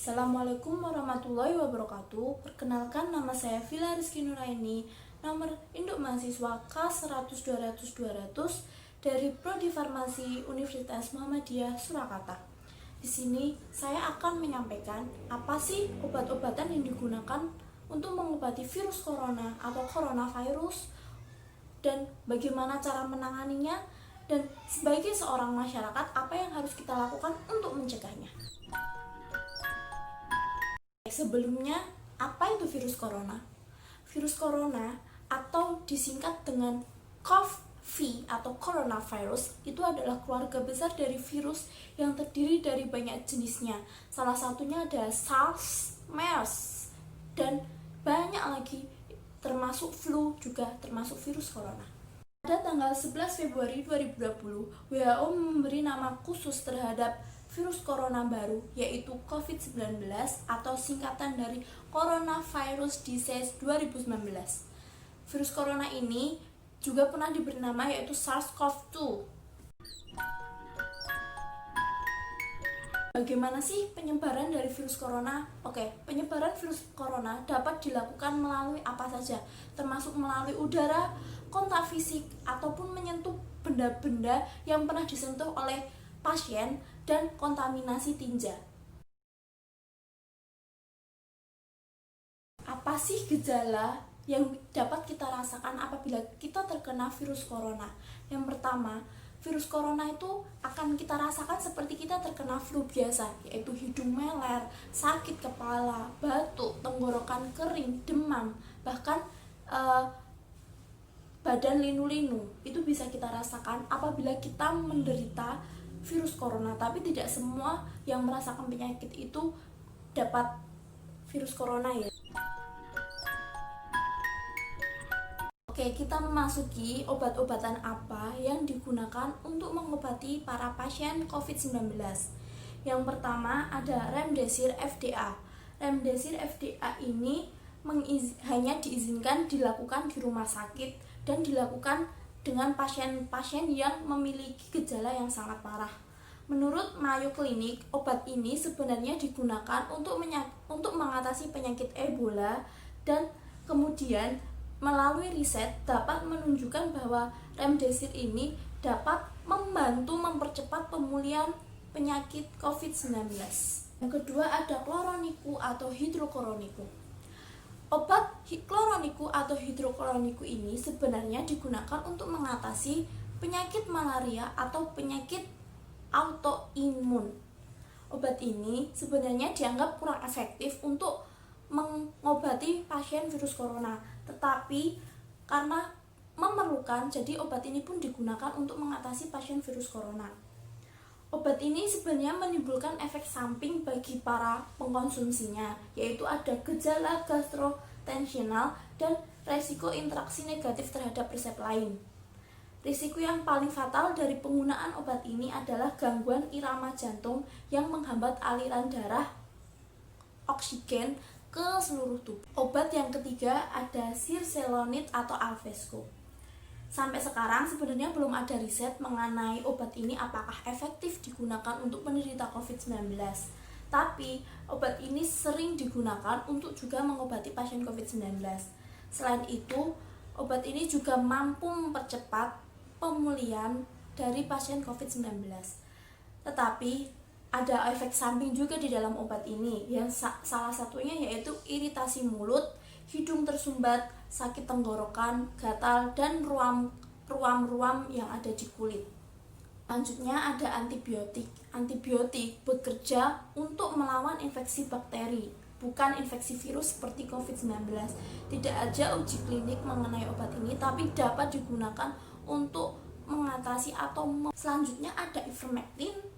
Assalamualaikum warahmatullahi wabarakatuh. Perkenalkan, nama saya Vila Rizky Nuraini, nomor induk mahasiswa K100-200-200 dari Prodi Farmasi Universitas Muhammadiyah Surakarta. Di sini saya akan menyampaikan apa sih obat-obatan yang digunakan untuk mengobati virus corona atau coronavirus dan bagaimana cara menanganinya, dan sebagai seorang masyarakat apa yang harus kita lakukan untuk mencegahnya. Sebelumnya, apa itu virus corona? Virus corona atau disingkat dengan CoV atau coronavirus itu adalah keluarga besar dari virus yang terdiri dari banyak jenisnya. Salah satunya ada SARS, MERS, dan banyak lagi, termasuk flu juga termasuk virus corona. Pada tanggal 11 Februari 2020, WHO memberi nama khusus terhadap virus corona baru, yaitu COVID-19 atau singkatan dari Coronavirus Disease 2019. Virus corona ini juga pernah diberi nama yaitu SARS-CoV-2. Bagaimana sih penyebaran dari virus corona? Penyebaran virus corona dapat dilakukan melalui apa saja, termasuk melalui udara, kontak fisik, ataupun menyentuh benda-benda yang pernah disentuh oleh pasien, dan kontaminasi tinja. Apa sih gejala yang dapat kita rasakan apabila kita terkena virus corona? Yang pertama, virus corona itu akan kita rasakan seperti kita terkena flu biasa, yaitu hidung meler, sakit kepala, batuk, tenggorokan kering, demam, bahkan badan linu-linu. Itu bisa kita rasakan apabila kita menderita virus corona, tapi tidak semua yang merasakan penyakit itu dapat virus corona ya. Kita memasuki obat-obatan apa yang digunakan untuk mengobati para pasien COVID-19. Yang pertama ada Remdesivir FDA. Remdesivir FDA ini hanya diizinkan dilakukan di rumah sakit dan dilakukan dengan pasien-pasien yang memiliki gejala yang sangat parah. Menurut Mayo Clinic, obat ini sebenarnya digunakan untuk mengatasi penyakit Ebola, dan kemudian melalui riset dapat menunjukkan bahwa Remdesivir ini dapat membantu mempercepat pemulihan penyakit COVID-19. Yang kedua ada Chloroniku atau Hidrokoroniku. Obat kloroniku atau hidrokloroniku ini sebenarnya digunakan untuk mengatasi penyakit malaria atau penyakit autoimun. Obat ini sebenarnya dianggap kurang efektif untuk mengobati pasien virus corona, tetapi karena memerlukan, jadi obat ini pun digunakan untuk mengatasi pasien virus corona. Obat ini sebenarnya menimbulkan efek samping bagi para pengkonsumsinya, yaitu ada gejala gastrointestinal dan resiko interaksi negatif terhadap resep lain. Risiko yang paling fatal dari penggunaan obat ini adalah gangguan irama jantung yang menghambat aliran darah oksigen ke seluruh tubuh. Obat yang ketiga ada Sirselonit atau Alvesco. Sampai sekarang sebenarnya belum ada riset mengenai obat ini apakah efektif digunakan untuk penderita COVID-19. Tapi obat ini sering digunakan untuk juga mengobati pasien COVID-19. Selain itu, obat ini juga mampu mempercepat pemulihan dari pasien COVID-19. Tetapi ada efek samping juga di dalam obat ini, yang salah satunya yaitu iritasi mulut, hidung tersumbat, sakit tenggorokan, gatal, dan ruam-ruam yang ada di kulit. Selanjutnya ada antibiotik. Antibiotik bekerja untuk melawan infeksi bakteri, bukan infeksi virus seperti COVID-19. Tidak ada uji klinik mengenai obat ini, tapi dapat digunakan untuk mengatasi Selanjutnya ada ivermectin.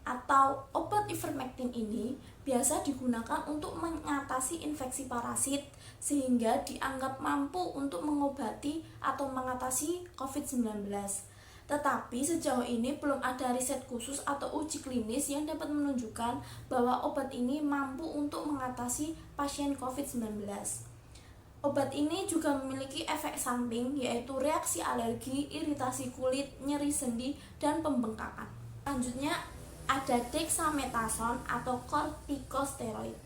Atau obat ivermectin ini biasa digunakan untuk mengatasi infeksi parasit, sehingga dianggap mampu untuk mengobati atau mengatasi COVID-19. Tetapi sejauh ini belum ada riset khusus atau uji klinis yang dapat menunjukkan bahwa obat ini mampu untuk mengatasi pasien COVID-19. Obat ini juga memiliki efek samping, yaitu reaksi alergi, iritasi kulit, nyeri sendi, dan pembengkakan. Selanjutnya ada dexamethasone atau kortikosteroid.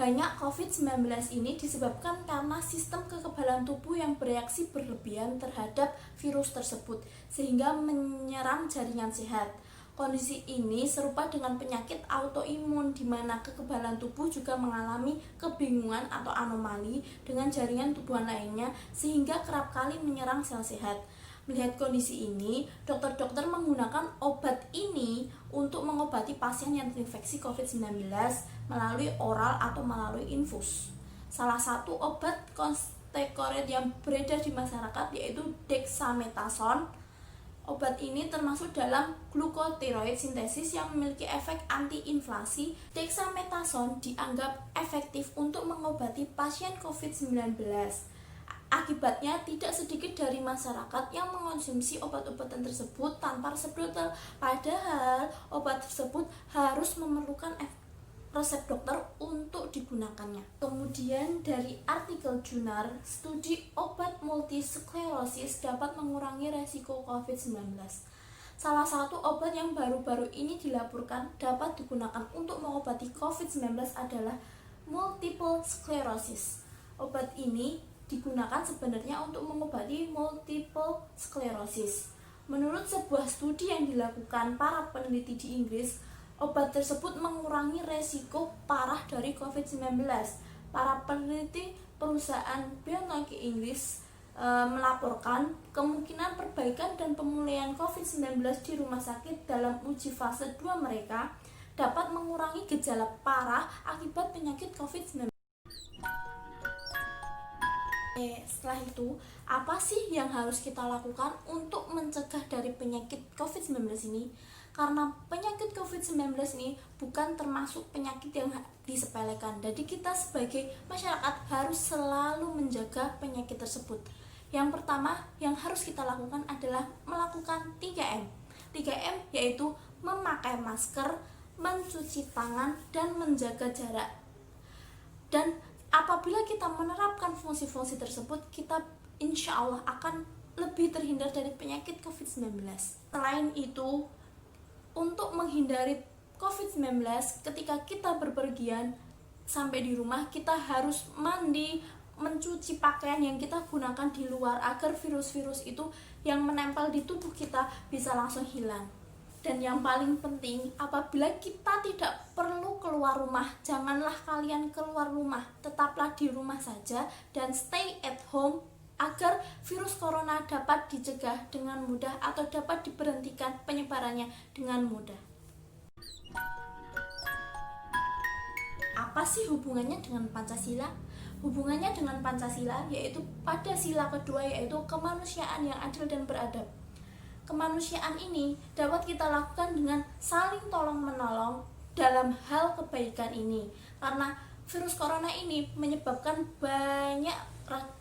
Banyak COVID-19 ini disebabkan karena sistem kekebalan tubuh yang bereaksi berlebihan terhadap virus tersebut sehingga menyerang jaringan sehat. Kondisi ini serupa dengan penyakit autoimun di mana kekebalan tubuh juga mengalami kebingungan atau anomali dengan jaringan tubuhan lainnya sehingga kerap kali menyerang sel sehat. Melihat kondisi ini, dokter-dokter menggunakan obat ini untuk mengobati pasien yang terinfeksi COVID-19 melalui oral atau melalui infus. Salah satu obat kortikosteroid yang beredar di masyarakat yaitu dexamethasone. Obat ini termasuk dalam glukotiroid sintesis yang memiliki efek antiinflamasi. Dexamethasone dianggap efektif untuk mengobati pasien COVID-19. Akibatnya, tidak sedikit dari masyarakat yang mengonsumsi obat-obatan tersebut tanpa resep dokter, padahal obat tersebut harus memerlukan resep dokter untuk digunakannya. Kemudian dari artikel jurnal, studi obat multisklerosis dapat mengurangi resiko COVID-19. Salah satu obat yang baru-baru ini dilaporkan dapat digunakan untuk mengobati COVID-19 adalah multiple sclerosis. Obat ini digunakan sebenarnya untuk mengobati multiple sclerosis. Menurut sebuah studi yang dilakukan para peneliti di Inggris, obat tersebut mengurangi resiko parah dari COVID-19. Para peneliti perusahaan biotech Inggris melaporkan kemungkinan perbaikan dan pemulihan COVID-19 di rumah sakit dalam uji fase 2 mereka dapat mengurangi gejala parah akibat penyakit COVID-19. Setelah itu, apa sih yang harus kita lakukan untuk mencegah dari penyakit COVID-19 ini? Karena penyakit COVID-19 ini bukan termasuk penyakit yang disepelekan. Jadi kita sebagai masyarakat harus selalu menjaga penyakit tersebut. Yang pertama yang harus kita lakukan adalah melakukan 3M. 3M yaitu memakai masker, mencuci tangan, dan menjaga jarak. Dan apabila kita menerapkan fungsi-fungsi tersebut, kita insya Allah akan lebih terhindar dari penyakit COVID-19. Selain itu, untuk menghindari COVID-19, ketika kita berpergian sampai di rumah, kita harus mandi, mencuci pakaian yang kita gunakan di luar agar virus-virus itu yang menempel di tubuh kita bisa langsung hilang. Dan yang paling penting, apabila kita tidak perlu keluar rumah, janganlah kalian keluar rumah, tetaplah di rumah saja dan stay at home agar virus corona dapat dicegah dengan mudah atau dapat diberhentikan penyebarannya dengan mudah. Apa sih hubungannya dengan Pancasila? Hubungannya dengan Pancasila yaitu pada sila kedua, yaitu kemanusiaan yang adil dan beradab. Kemanusiaan ini dapat kita lakukan dengan saling tolong-menolong dalam hal kebaikan ini. Karena virus corona ini menyebabkan banyak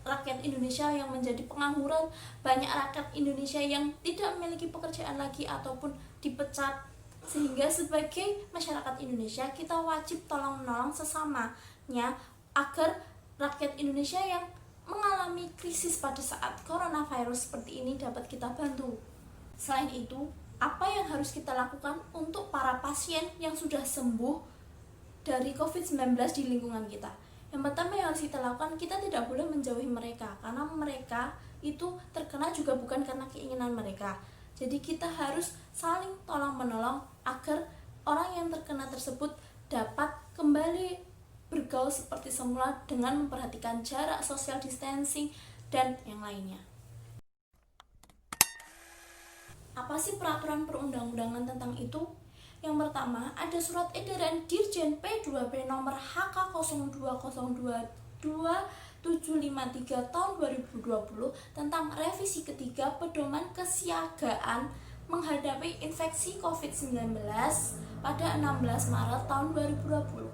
rakyat Indonesia yang menjadi pengangguran, banyak rakyat Indonesia yang tidak memiliki pekerjaan lagi ataupun dipecat. Sehingga sebagai masyarakat Indonesia, kita wajib tolong-menolong sesamanya agar rakyat Indonesia yang mengalami krisis pada saat coronavirus seperti ini dapat kita bantu. Selain itu, apa yang harus kita lakukan untuk para pasien yang sudah sembuh dari COVID-19 di lingkungan kita? Yang pertama yang harus kita lakukan, kita tidak boleh menjauhi mereka, karena mereka itu terkena juga bukan karena keinginan mereka. Jadi kita harus saling tolong-menolong agar orang yang terkena tersebut dapat kembali bergaul seperti semula dengan memperhatikan jarak, social distancing, dan yang lainnya. Apa sih peraturan perundang-undangan tentang itu? Yang pertama, ada surat edaran Dirjen P2B nomor HK02202753 tahun 2020 tentang revisi ketiga pedoman kesiagaan menghadapi infeksi COVID-19 pada 16 Maret tahun 2020.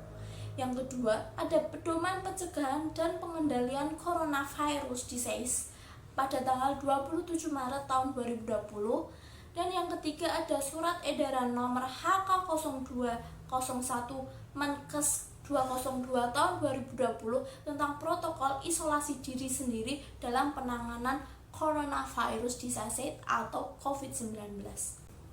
Yang kedua, ada pedoman pencegahan dan pengendalian coronavirus disease pada tanggal 27 Maret tahun 2020. Dan yang ketiga, ada surat edaran nomor HK0201 Menkes 202 tahun 2020 tentang protokol isolasi diri sendiri dalam penanganan coronavirus disease atau COVID-19.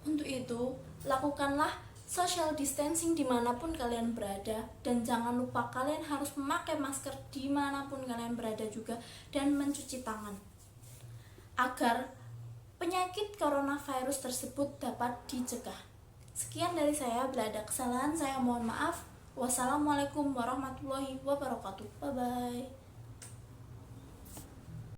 Untuk itu, lakukanlah social distancing dimanapun kalian berada, dan jangan lupa kalian harus memakai masker dimanapun kalian berada juga, dan mencuci tangan agar penyakit coronavirus tersebut dapat dicegah. Sekian dari saya, bila ada kesalahan saya mohon maaf. Wassalamualaikum warahmatullahi wabarakatuh. Bye bye.